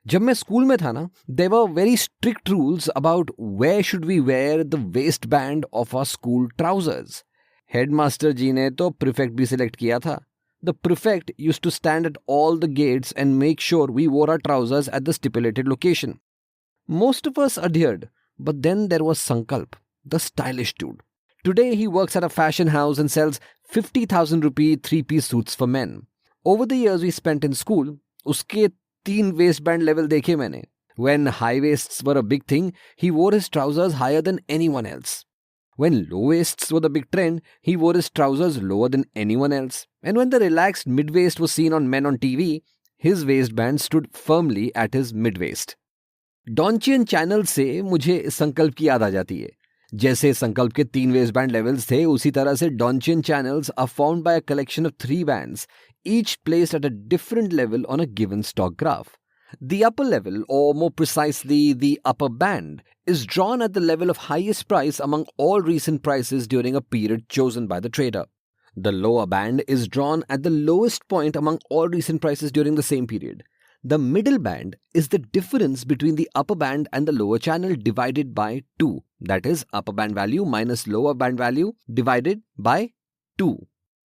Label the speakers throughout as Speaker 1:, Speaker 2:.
Speaker 1: जब मैं स्कूल में था ना, there were very strict rules about where should we wear the waist band of our school trousers. Headmaster ji ने तो प्रीफेक्ट भी सिलेक्ट किया था। The prefect used to stand at all the gates and make sure we wore our trousers at the stipulated location. Most of us adhered, but then there was Sankalp, the stylish dude. Today he works at a fashion house and sells 50,000 rupee three-piece suits for men. Over the years we spent in school, uske 3 waistband level dekhe maine. When high waists were a big thing, he wore his trousers higher than anyone else. When low waists were the big trend, he wore his trousers lower than anyone else. And when the relaxed mid-waist was seen on men on TV, his waistband stood firmly at his mid-waist. Donchian channel से मुझे संकल्प की याद आ जाती है। जैसे संकल्प के 3 वेस्ट बैंड लेवल्स थे, उसी तरह से Donchian channels are formed by a collection of 3 bands, each placed at a different level on a given stock graph. The upper level, or more precisely the upper band, is drawn at the level of highest price among all recent prices during a period chosen by the trader. The lower band is drawn at the lowest point among all recent prices during the same period. The middle band is the difference between the upper band and the lower channel divided by 2. That is upper band value minus lower band value divided by 2.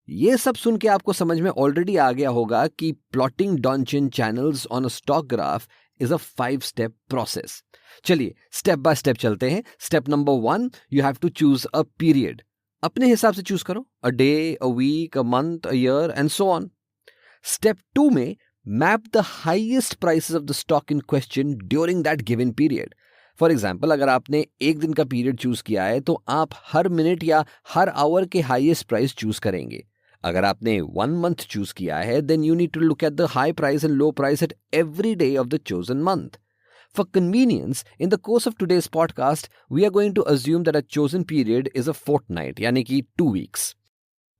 Speaker 1: ये सब सुन के आपको समझ में already आ गया होगा कि plotting Donchian channels on a stock graph is a 5-step process. चलिए स्टेप बाय स्टेप चलते हैं. Step number 1, you have to choose a period. अपने हिसाब से चूज करो. A day, a week, a month, a year and so on. Step 2 में map the highest prices of the stock in question during that given period. For example, अगर आपने एक दिन का पीरियड चूज किया है तो आप हर मिनट या हर आवर के हाईएस्ट प्राइस चूज करेंगे. अगर आपने 1 month चूज किया है, then you need to look at the high price and low price at every day of the chosen month. For convenience, in the course of today's podcast, we are going to assume that a chosen period is a fortnight, यानी कि 2 weeks.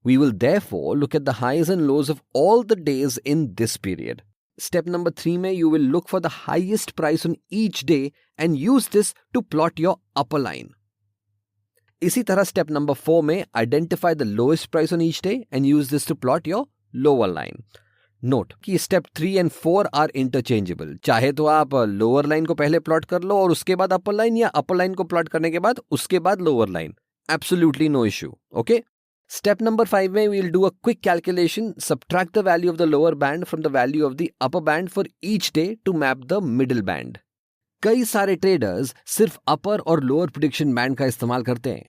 Speaker 1: We will therefore look at the highs and lows of all the days in this period. Step number 3 में you will look for the highest price on each day and use this to plot your upper line. इसी तरह step number 4 में identify the lowest price on each day and use this to plot your lower line. Note कि step 3 and 4 are interchangeable. चाहे तो आप lower line को पहले plot कर लो और उसके बाद upper line, या upper line को plot करने के बाद उसके बाद lower line. Absolutely no issue. Okay? Step number 5 में we'll do a quick calculation, subtract the value of the lower band from the value of the upper band for each day to map the middle band. कई सारे traders सिर्फ अपर और lower prediction band का इस्तेमाल करते हैं.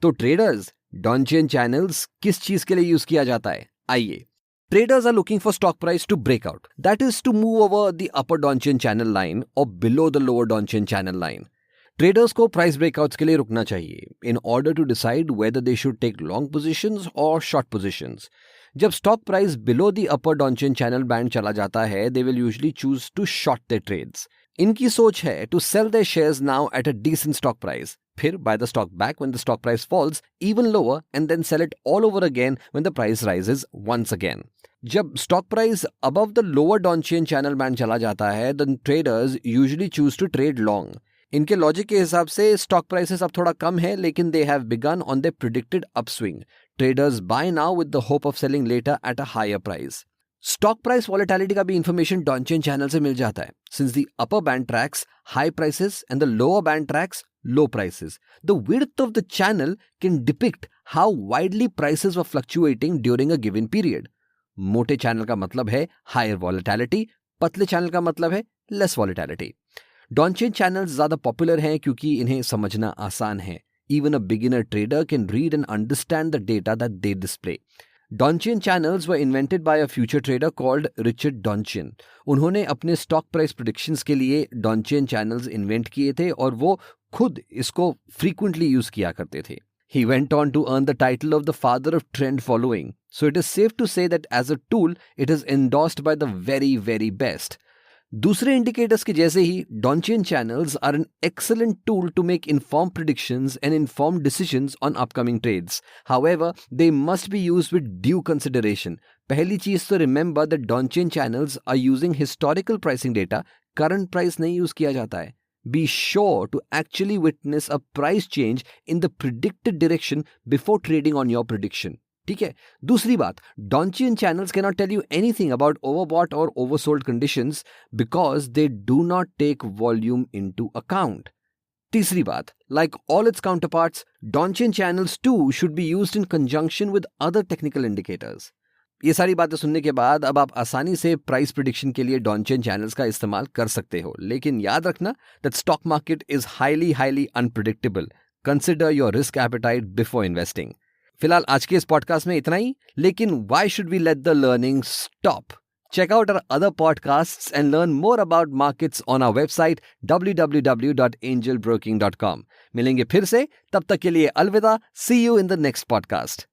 Speaker 1: तो traders, डॉन्चियन channels किस चीज के लिए यूज किया जाता है? आइए. Traders are looking for stock price to break out. That is to move over the upper Donchian channel line or below the lower Donchian channel line. Traders को प्राइस ब्रेकआउट्स के लिए रुकना चाहिए in order to decide whether they should take long positions और short positions. जब stock price below the upper Donchian channel band चला जाता है, they will usually choose to short their trades. इनकी सोच है to sell their shares now at a decent stock price, फिर buy the stock back when the stock price falls even lower and then sell it all over again when the price rises once again. जब stock price above the lower Donchian channel band चला जाता है, then traders usually choose to trade long. इनके logic के हिसाब से stock prices अब थोड़ा कम है, लेकिन they have begun on the predicted upswing. Traders buy now with the hope of selling later at a higher price. Stock price volatility का भी इंफॉर्मेशन डॉन्चियन चैनल से मिल जाता है, since the upper band tracks high prices and the lower band tracks low prices. The width of the channel can depict how widely prices were fluctuating during a given period. मोटे channel का मतलब है higher volatility, पतले channel का मतलब है less volatility. डॉन्चियन channels ज्यादा popular हैं क्योंकि इन्हें समझना आसान है. Even a beginner trader can read and understand the data that they display. Donchian channels were invented by a future trader called Richard Donchian. उन्होंने अपने स्टॉक प्राइस प्रेडिक्शंस के लिए Donchian channels इन्वेंट किए थे और वो खुद इसको frequently यूज किया करते थे. He went on to earn the title of the father of trend following. So it is safe to say that as a tool, it is endorsed by the very, very best. दूसरे indicators के जैसे ही Donchian channels are an excellent tool to make informed predictions and informed decisions on upcoming trades. However, they must be used with due consideration. पहली चीज तो remember that Donchian channels are using historical pricing data. Current price नहीं use किया जाता है. Be sure to actually witness a price change in the predicted direction before trading on your prediction. ठीक है। दूसरी बात, Donchian channels cannot tell you anything about overbought or oversold conditions because they do not take volume into account. तीसरी बात, like all its counterparts, Donchian channels too should be used in conjunction with other technical indicators. ये सारी बातें सुनने के बाद अब आप आसानी से प्राइस प्रिडिक्शन के लिए Donchian चैनल्स का इस्तेमाल कर सकते हो, लेकिन याद रखना that stock market is highly unpredictable. Consider your risk appetite before investing. फिलहाल आज के इस पॉडकास्ट में इतना ही, लेकिन why should we let the learning stop? Check out our other podcasts and learn more about markets on our website www.angelbroking.com. मिलेंगे फिर से, तब तक के लिए अलविदा. See you in the next podcast.